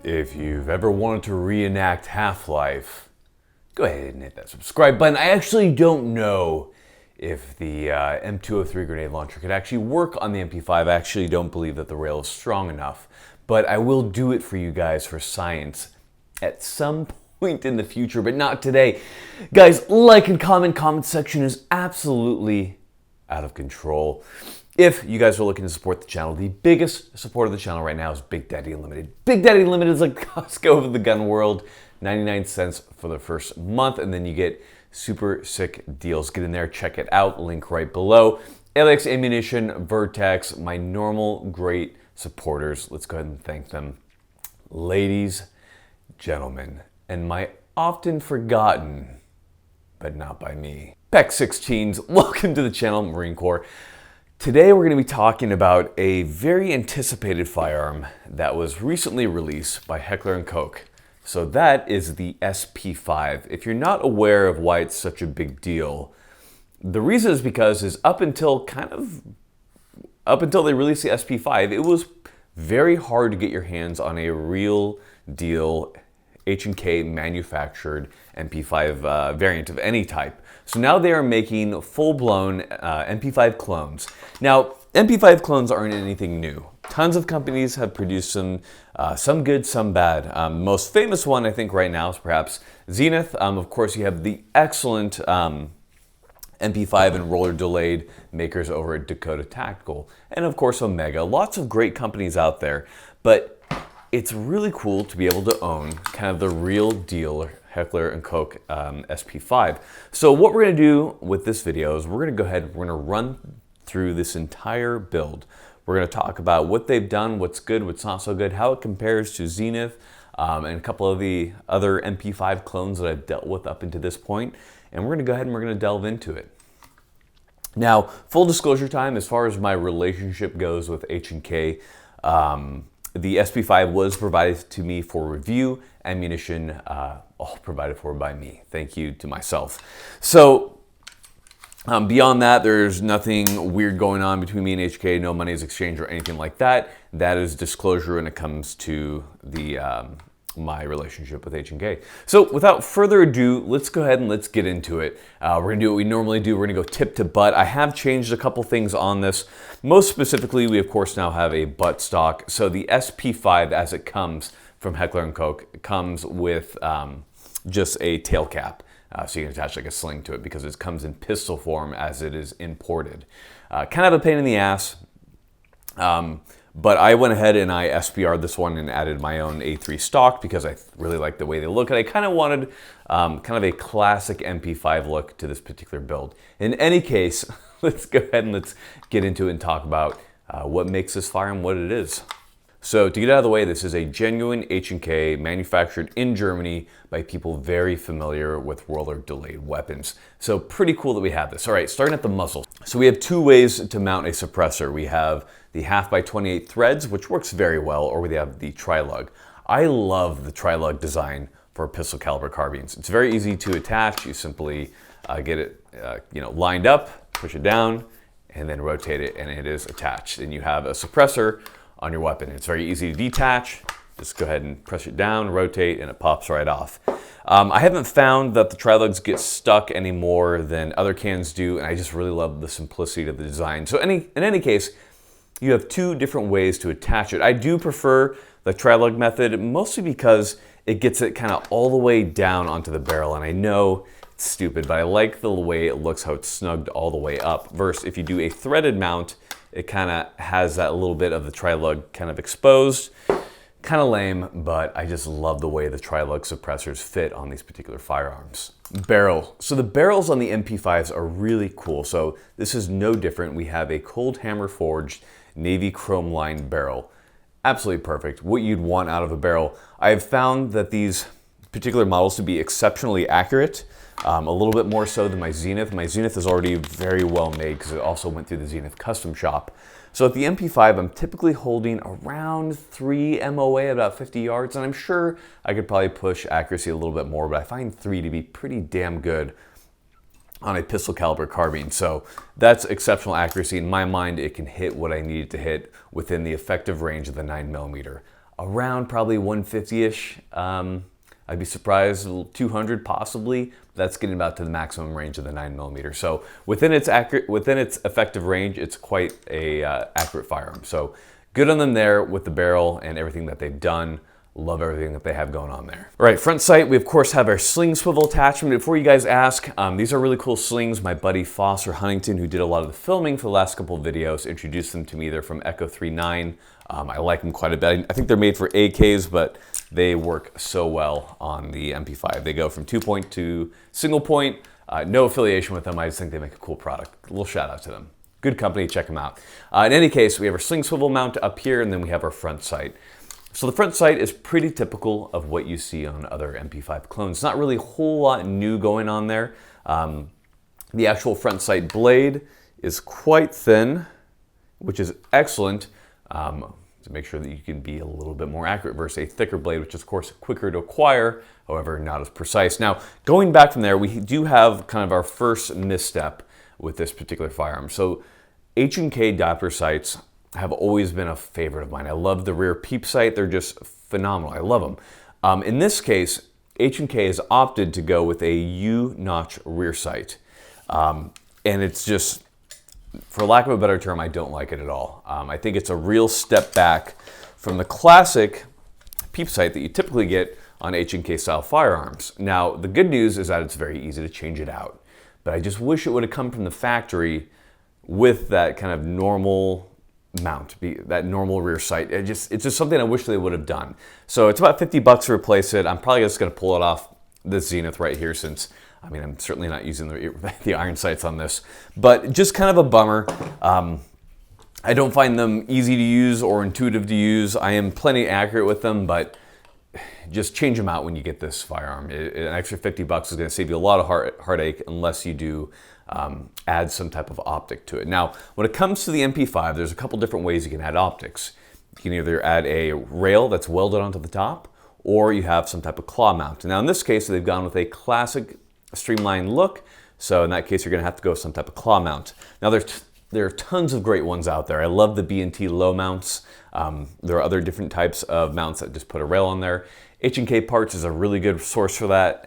If you've ever wanted to reenact Half-Life, go ahead and hit that subscribe button. I actually don't know if the M203 grenade launcher could actually work on the MP5. I actually don't believe that the rail is strong enough, but I will do it for you guys for science at some point in the future, but not today. Guys, like and comment section is absolutely out of control. If you guys are looking to support the channel, the biggest support of the channel right now is Big Daddy Unlimited. Big Daddy Unlimited is like Costco of the gun world. 99 cents for the first month, and then you get super sick deals. Get in there, check it out, link right below. LX Ammunition, Vertex, my normal great supporters. Let's go ahead and thank them. Ladies, gentlemen, and my often forgotten, but not by me, Pec 16s, welcome to the channel, Marine Corps. Today we're going to be talking about a very anticipated firearm that was recently released by Heckler and Koch. So that is the SP5. If you're not aware of why it's such a big deal, the reason is because up until they released the SP5, it was very hard to get your hands on a real deal H&K manufactured MP5 variant of any type. So now they are making full-blown MP5 clones. Now, MP5 clones aren't anything new. Tons of companies have produced some good, some bad. Most famous one, I think, right now is perhaps Zenith. Of course, you have the excellent MP5 and roller delayed makers over at Dakota Tactical. And of course, Omega. Lots of great companies out there. But it's really cool to be able to own kind of the real deal Heckler and Koch SP5. So what we're going to do with this video is we're going to go ahead and we're going to run through this entire build. We're going to talk about what they've done, what's good, what's not so good, how it compares to Zenith, and a couple of the other MP5 clones that I've dealt with up until this point. And we're going to go ahead and we're going to delve into it. Now, full disclosure time, as far as my relationship goes with H&K, the SP5 was provided to me for review, ammunition, all provided for by me. Thank you to myself. So beyond that, there's nothing weird going on between me and HK, no money is exchanged or anything like that. That is disclosure when it comes to the my relationship with H&K. So without further ado, let's go ahead and let's get into it. We're gonna do what we normally do. We're gonna go tip to butt. I have changed a couple things on this. Most specifically, we of course now have a butt stock. So the SP5 as it comes from Heckler & Koch comes with just a tail cap. So you can attach like a sling to it because it comes in pistol form as it is imported. Kind of a pain in the ass. But I went ahead and I SPR'd this one and added my own A3 stock because I really like the way they look. And I kind of wanted kind of a classic MP5 look to this particular build. In any case, let's go ahead and let's get into it and talk about what makes this firearm what it is. So to get out of the way, this is a genuine H&K manufactured in Germany by people very familiar with roller delayed weapons. So pretty cool that we have this. All right, starting at the muzzle. So we have two ways to mount a suppressor. We have the 1/2x28 threads, which works very well, or we have the tri-lug. I love the tri-lug design for pistol caliber carbines. It's very easy to attach. You simply get it lined up, push it down, and then rotate it, and it is attached. And you have a suppressor on your weapon. It's very easy to detach. Just go ahead and press it down, rotate, and it pops right off. I haven't found that the tri-lugs get stuck any more than other cans do, and I just really love the simplicity of the design. So in any case, you have two different ways to attach it. I do prefer the tri-lug method, mostly because it gets it kind of all the way down onto the barrel, and I know it's stupid, but I like the way it looks, how it's snugged all the way up, versus if you do a threaded mount, it kind of has that little bit of the tri-lug kind of exposed. Kind of lame, but I just love the way the tri-lug suppressors fit on these particular firearms. Barrel. So the barrels on the MP5s are really cool. So this is no different. We have a cold hammer forged navy chrome lined barrel. Absolutely perfect. What you'd want out of a barrel. I've found that these particular models to be exceptionally accurate. A little bit more so than my Zenith. My Zenith is already very well made because it also went through the Zenith custom shop. So at the MP5, I'm typically holding around 3 MOA, about 50 yards, and I'm sure I could probably push accuracy a little bit more, but I find 3 to be pretty damn good on a pistol caliber carbine. So that's exceptional accuracy. In my mind, it can hit what I need it to hit within the effective range of the 9mm. around probably 150-ish. I'd be surprised, 200 possibly. That's getting about to the maximum range of the 9mm. So within its effective range, it's quite a accurate firearm. So good on them there with the barrel and everything that they've done. Love everything that they have going on there. All right, front sight, we of course have our sling swivel attachment. Before you guys ask, these are really cool slings. My buddy Foster Huntington, who did a lot of the filming for the last couple of videos, introduced them to me. They're from Echo 3.9. I like them quite a bit. I think they're made for AKs, but they work so well on the MP5. They go from 2-point to single point. No affiliation with them. I just think they make a cool product. A little shout out to them. Good company, check them out. In any case, we have our sling swivel mount up here, and then we have our front sight. So the front sight is pretty typical of what you see on other MP5 clones. Not really a whole lot new going on there. The actual front sight blade is quite thin, which is excellent to make sure that you can be a little bit more accurate versus a thicker blade, which is of course quicker to acquire, however not as precise. Now, going back from there, we do have kind of our first misstep with this particular firearm. So H&K Doppler sights have always been a favorite of mine. I love the rear peep sight. They're just phenomenal. I love them. In this case, H&K has opted to go with a U-notch rear sight. And it's just, for lack of a better term, I don't like it at all. I think it's a real step back from the classic peep sight that you typically get on H&K style firearms. Now, the good news is that it's very easy to change it out. But I just wish it would have come from the factory with that kind of normal mount, that normal rear sight. It's just something I wish they would have done. So it's about $50 to replace it. I'm probably just going to pull it off this Zenith right here, since I mean, I'm certainly not using the iron sights on this, but just kind of a bummer. I don't find them easy to use or intuitive to use. I am plenty accurate with them, but just change them out when you get this firearm. An extra $50 is going to save you a lot of heartache unless you do add some type of optic to it. Now, when it comes to the MP5, there's a couple different ways you can add optics. You can either add a rail that's welded onto the top, or you have some type of claw mount. Now, in this case, they've gone with a classic streamlined look, so in that case, you're going to have to go with some type of claw mount. Now, there are tons of great ones out there. I love the B&T low mounts. There are other different types of mounts that just put a rail on there. H&K Parts is a really good source for that.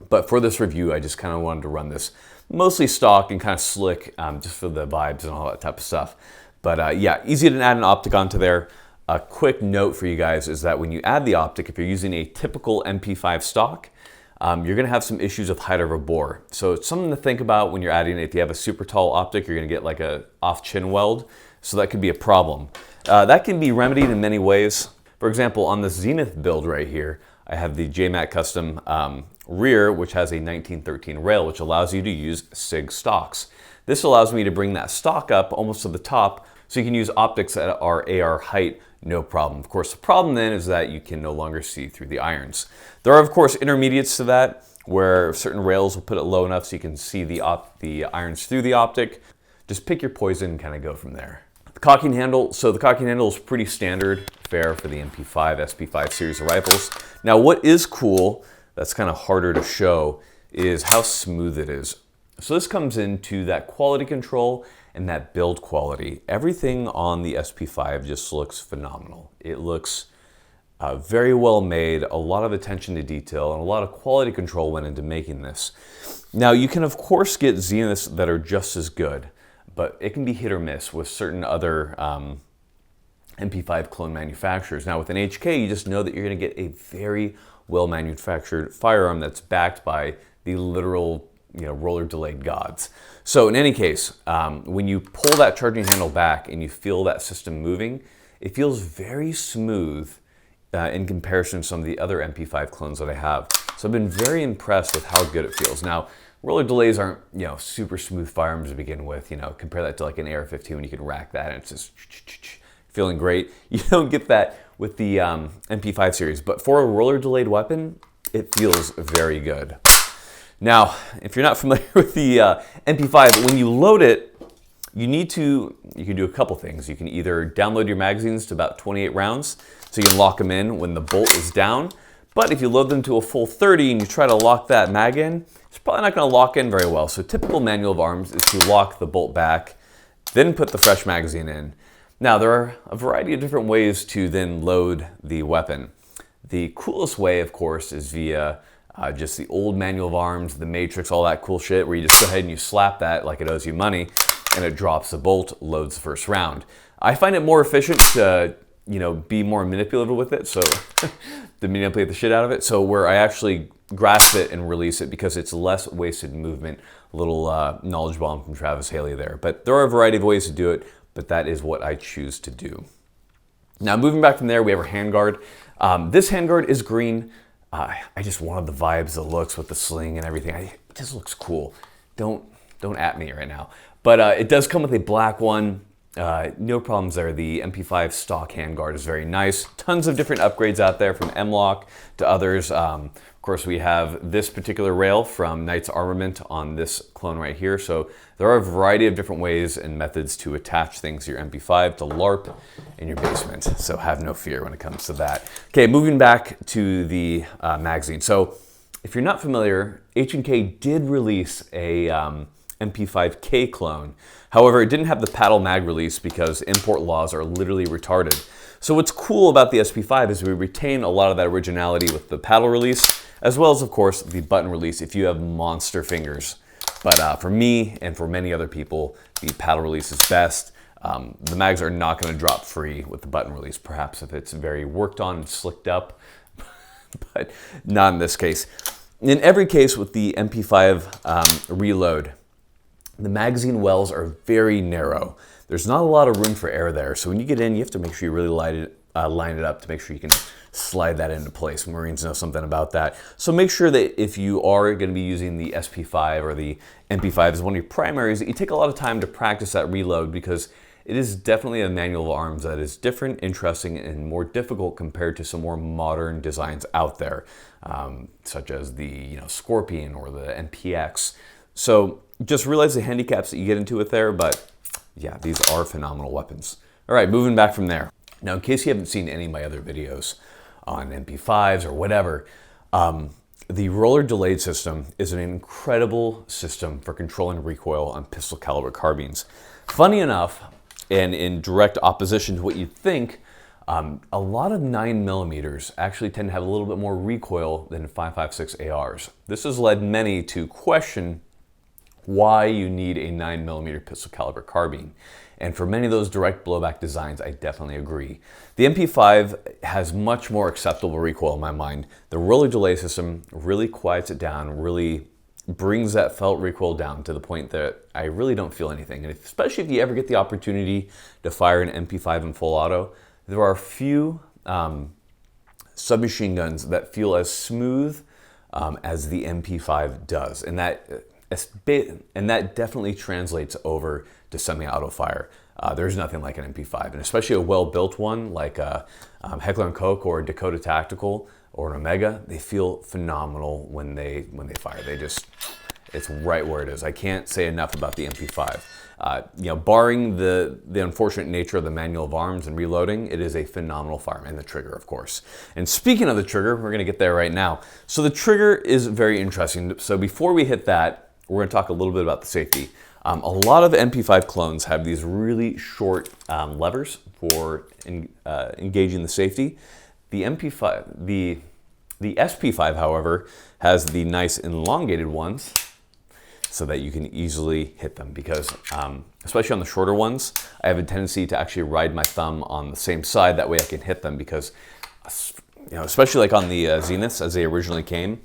But for this review, I just kind of wanted to run this mostly stock and kind of slick, just for the vibes and all that type of stuff. But yeah, easy to add an optic onto there. A quick note for you guys is that when you add the optic, if you're using a typical MP5 stock, you're going to have some issues with height over bore. So it's something to think about when you're adding it. If you have a super tall optic, you're going to get like a off chin weld. So that could be a problem. That can be remedied in many ways. For example, on this Zenith build right here, I have the JMAC Custom rear, which has a 1913 rail, which allows you to use SIG stocks. This allows me to bring that stock up almost to the top, so you can use optics at our AR height, no problem. Of course, the problem then is that you can no longer see through the irons. There are, of course, intermediates to that, where certain rails will put it low enough so you can see the irons through the optic. Just pick your poison and kind of go from there. The cocking handle, so the cocking handle is pretty standard fare for the MP5, SP5 series of rifles. Now, what is cool, that's kind of harder to show, is how smooth it is. So this comes into that quality control and that build quality. Everything on the SP5 just looks phenomenal. It looks very well made, a lot of attention to detail, and a lot of quality control went into making this. Now, you can of course get Zeniths that are just as good, but it can be hit or miss with certain other MP5 clone manufacturers. Now, with an HK, you just know that you're going to get a very well-manufactured firearm that's backed by the literal, roller delayed gods. So in any case, when you pull that charging handle back and you feel that system moving, it feels very smooth in comparison to some of the other MP5 clones that I have. So I've been very impressed with how good it feels. Now, roller delays aren't, super smooth firearms to begin with. Compare that to like an AR-15 when you can rack that and it's just feeling great. You don't get that with the MP5 series, but for a roller delayed weapon, it feels very good. Now, if you're not familiar with the MP5, when you load it, you can do a couple things. You can either download your magazines to about 28 rounds, so you can lock them in when the bolt is down. But if you load them to a full 30 and you try to lock that mag in, it's probably not going to lock in very well. So typical manual of arms is to lock the bolt back, then put the fresh magazine in. Now, there are a variety of different ways to then load the weapon. The coolest way, of course, is via just the old manual of arms, the matrix, all that cool shit, where you just go ahead and you slap that like it owes you money, and it drops the bolt, loads the first round. I find it more efficient to, be more manipulative with it, so to manipulate the shit out of it. So where I actually grasp it and release it, because it's less wasted movement. A little knowledge bomb from Travis Haley there. But there are a variety of ways to do it, but that is what I choose to do. Now, moving back from there, we have our handguard. This handguard is green. I just wanted the vibes, the looks with the sling and everything. It just looks cool. Don't at me right now. But it does come with a black one. No problems there. The MP5 stock handguard is very nice. Tons of different upgrades out there, from M-LOK to others. Of course, we have this particular rail from Knight's Armament on this clone right here. So there are a variety of different ways and methods to attach things to your MP5 to LARP in your basement. So have no fear when it comes to that. Okay, moving back to the magazine. So if you're not familiar, H&K did release a MP5K clone. However, it didn't have the paddle mag release because import laws are literally retarded. So what's cool about the SP5 is we retain a lot of that originality with the paddle release, as well as, of course, the button release if you have monster fingers. But for me and for many other people, the paddle release is best. The mags are not going to drop free with the button release, perhaps if it's very worked on and slicked up, but not in this case. In every case with the MP5 reload, the magazine wells are very narrow. There's not a lot of room for air there, so when you get in, you have to make sure you really line it up to make sure you can slide that into place. Marines know something about that. So make sure that if you are going to be using the SP5 or the MP5 as one of your primaries, that you take a lot of time to practice that reload, because it is definitely a manual of arms that is different, interesting, and more difficult compared to some more modern designs out there, such as the Scorpion or the MPX. So just realize the handicaps that you get into it there, but yeah, these are phenomenal weapons. All right, moving back from there. Now, in case you haven't seen any of my other videos on MP5s or whatever, the roller delayed system is an incredible system for controlling recoil on pistol caliber carbines. Funny enough, and in direct opposition to what you'd think, a lot of 9mm actually tend to have a little bit more recoil than 5.56 ARs. This has led many to question why you need a 9mm pistol caliber carbine. And for many of those direct blowback designs, I definitely agree. The MP5 has much more acceptable recoil in my mind. The roller delay system really quiets it down, really brings that felt recoil down to the point that I really don't feel anything. And especially if you ever get the opportunity to fire an MP5 in full auto, there are few submachine guns that feel as smooth as the MP5 does. And that definitely translates over to semi-auto fire. There's nothing like an MP5, and especially a well-built one like a Heckler and Koch or a Dakota Tactical or an Omega. They feel phenomenal when they fire. It's right where it is. I can't say enough about the MP5. Barring the unfortunate nature of the manual of arms and reloading, it is a phenomenal firearm, and the trigger, of course. And speaking of the trigger, we're going to get there right now. So the trigger is very interesting. So before we hit that, we're going to talk a little bit about the safety. A lot of MP5 clones have these really short levers for engaging the safety. The SP5, however, has the nice elongated ones so that you can easily hit them, because especially on the shorter ones, I have a tendency to actually ride my thumb on the same side. That way I can hit them, because especially like on the Zeniths as they originally came,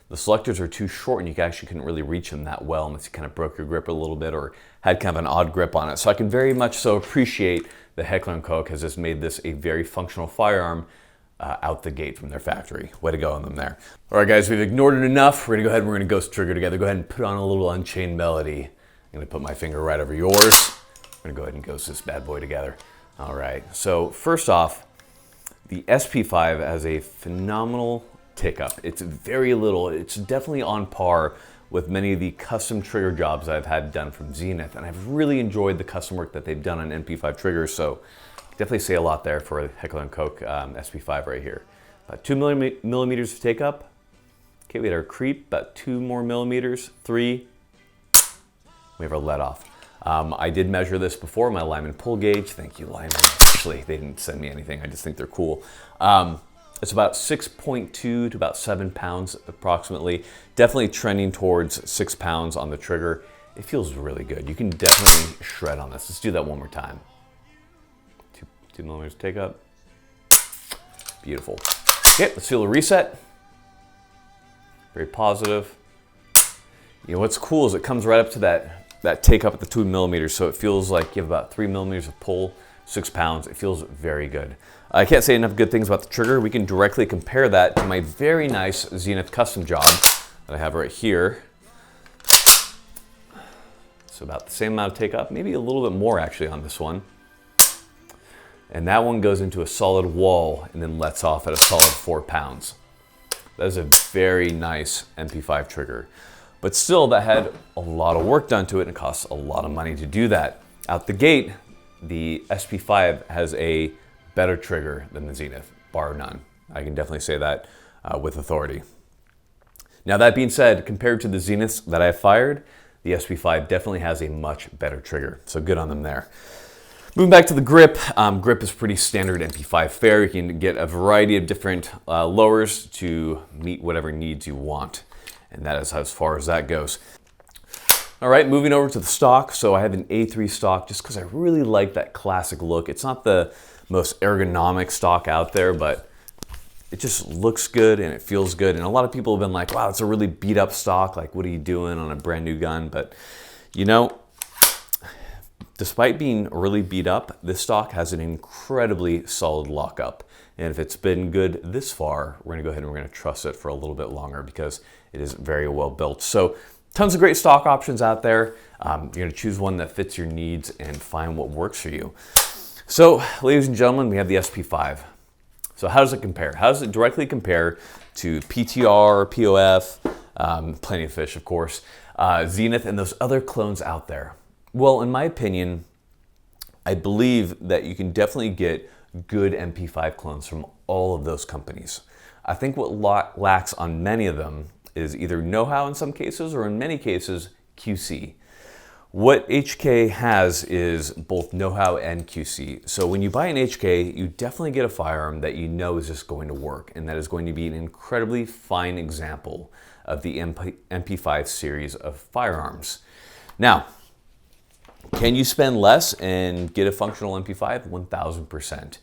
the selectors are too short and you actually couldn't really reach them that well unless you kind of broke your grip a little bit or had kind of an odd grip on it. So I can very much so appreciate that Heckler & Koch has just made this a very functional firearm out the gate from their factory. Way to go on them there. All right, guys, we've ignored it enough. We're gonna go ahead and we're gonna ghost trigger together. Go ahead and put on a little Unchained Melody. I'm gonna put my finger right over yours. We're gonna go ahead and ghost this bad boy together. All right, so first off, the SP5 has a phenomenal tick up. It's very little. It's definitely on par with many of the custom trigger jobs I've had done from Zenith, and I've really enjoyed the custom work that they've done on MP5 triggers, so definitely say a lot there for Heckler & Koch SP5 right here. 2 millimeters of take up. Okay, we had our creep, about 2 more millimeters. 3. We have our let off. I did measure this before, my Lyman pull gauge. Thank you, Lyman. Actually, they didn't send me anything. I just think they're cool. It's about 6.2 to about 7 pounds approximately. Definitely trending towards 6 pounds on the trigger. It feels really good. You can definitely shred on this. Let's do that one more time. 2 millimeters take up. Beautiful. Okay, let's feel the reset. Very positive. You know, what's cool is it comes right up to that take up at the 2 millimeters, so it feels like you have about 3 millimeters of pull, 6 pounds. It feels very good. I can't say enough good things about the trigger. We can directly compare that to my very nice Zenith custom job that I have right here. So about the same amount of take up, maybe a little bit more actually on this one. And that one goes into a solid wall and then lets off at a solid 4 pounds. That is a very nice MP5 trigger. But still, that had a lot of work done to it and it costs a lot of money to do that. Out the gate, the SP5 has a better trigger than the Zenith, bar none. I can definitely say that with authority. Now that being said, compared to the Zeniths that I've fired, the SP5 definitely has a much better trigger, so good on them there. Moving back to the grip, grip is pretty standard MP5 fare. You can get a variety of different lowers to meet whatever needs you want. And that is as far as that goes. All right, moving over to the stock. So I have an A3 stock just because I really like that classic look. It's not the most ergonomic stock out there, but it just looks good and it feels good. And a lot of people have been like, wow, it's a really beat up stock. Like, what are you doing on a brand new gun? But you know, despite being really beat up, this stock has an incredibly solid lockup. And if it's been good this far, we're gonna go ahead and we're gonna trust it for a little bit longer because it is very well built. So tons of great stock options out there. You're gonna choose one that fits your needs and find what works for you. So ladies and gentlemen, we have the SP5. So how does it compare? How does it directly compare to PTR, POF, Plenty of Fish, of course, Zenith, and those other clones out there? Well, in my opinion, I believe that you can definitely get good MP5 clones from all of those companies. I think what lacks on many of them is either know-how in some cases or in many cases, QC. What HK has is both know-how and QC. So when you buy an HK, you definitely get a firearm that you know is just going to work and that is going to be an incredibly fine example of the MP5 series of firearms. Now, can you spend less and get a functional MP5? 1000%.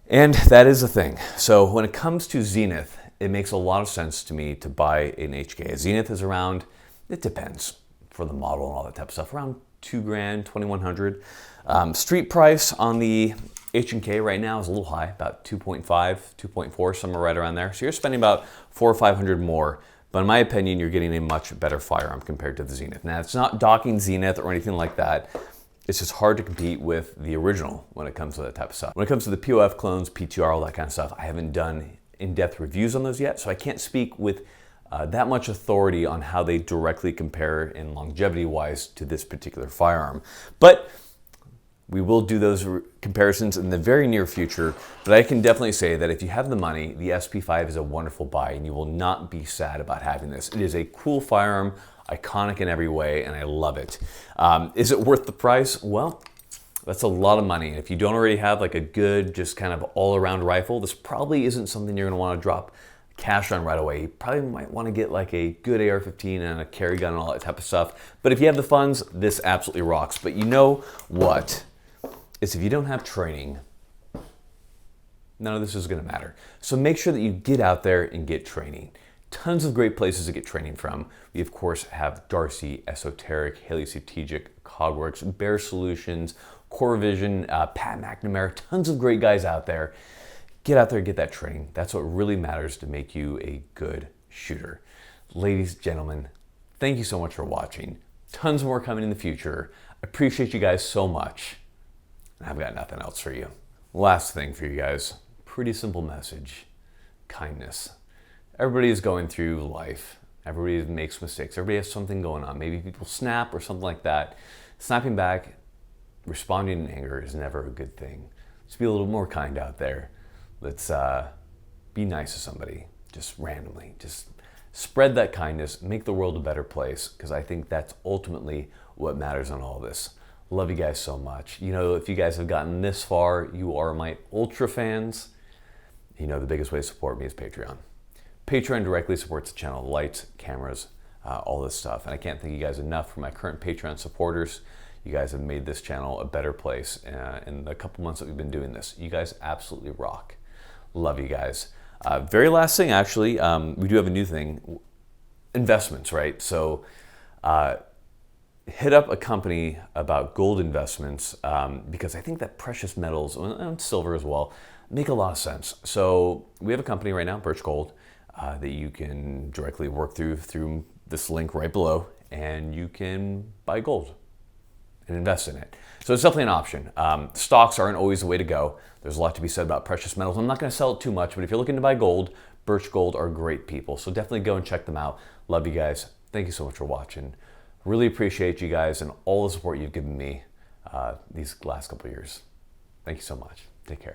And that is the thing. So when it comes to Zenith, it makes a lot of sense to me to buy an HK. Zenith is around, it depends for the model and all that type of stuff, around $2 grand, $2,100. Street price on the H&K right now is a little high, about 2.5, 2.4, somewhere right around there. So you're spending about $400 or $500 more. But in my opinion, you're getting a much better firearm compared to the Zenith. Now, it's not docking Zenith or anything like that. It's just hard to compete with the original when it comes to that type of stuff. When it comes to the POF clones, PTR, all that kind of stuff, I haven't done in-depth reviews on those yet, so I can't speak with that much authority on how they directly compare in longevity-wise to this particular firearm. But we will do those comparisons in the very near future, but I can definitely say that if you have the money, the SP5 is a wonderful buy and you will not be sad about having this. It is a cool firearm, iconic in every way, and I love it. Is it worth the price? Well, that's a lot of money. And if you don't already have like a good, just kind of all-around rifle, this probably isn't something you're gonna wanna drop cash on right away. You probably might wanna get like a good AR-15 and a carry gun and all that type of stuff. But if you have the funds, this absolutely rocks. But you know what? Is if you don't have training, none of this is going to matter. So make sure that you get out there and get training. Tons of great places to get training from. We of course have Darcy, Esoteric, Haley Strategic, Cogworks, Bear Solutions, Core Vision, Pat McNamara, tons of great guys out there. Get out there and get that training. That's what really matters to make you a good shooter. Ladies, gentlemen, thank you so much for watching. Tons more coming in the future. Appreciate you guys so much. I've got nothing else for you. Last thing for you guys, pretty simple message, kindness. Everybody is going through life. Everybody makes mistakes. Everybody has something going on. Maybe people snap or something like that. Snapping back, responding in anger is never a good thing. Let's be a little more kind out there. Let's be nice to somebody, just randomly. Just spread that kindness, make the world a better place, because I think that's ultimately what matters on all this. Love you guys so much. You know, if you guys have gotten this far, you are my ultra fans. You know, the biggest way to support me is Patreon. Patreon directly supports the channel, lights, cameras, all this stuff. And I can't thank you guys enough for my current Patreon supporters. You guys have made this channel a better place in the couple months that we've been doing this. You guys absolutely rock. Love you guys. Very last thing, actually, we do have a new thing, investments, right? So hit up a company about gold investments because I think that precious metals, and silver as well, make a lot of sense. So we have a company right now, Birch Gold, that you can directly work through this link right below, and you can buy gold and invest in it. So it's definitely an option. Stocks aren't always the way to go. There's a lot to be said about precious metals. I'm not going to sell it too much, but if you're looking to buy gold, Birch Gold are great people. So definitely go and check them out. Love you guys. Thank you so much for watching. Really appreciate you guys and all the support you've given me these last couple of years. Thank you so much. Take care.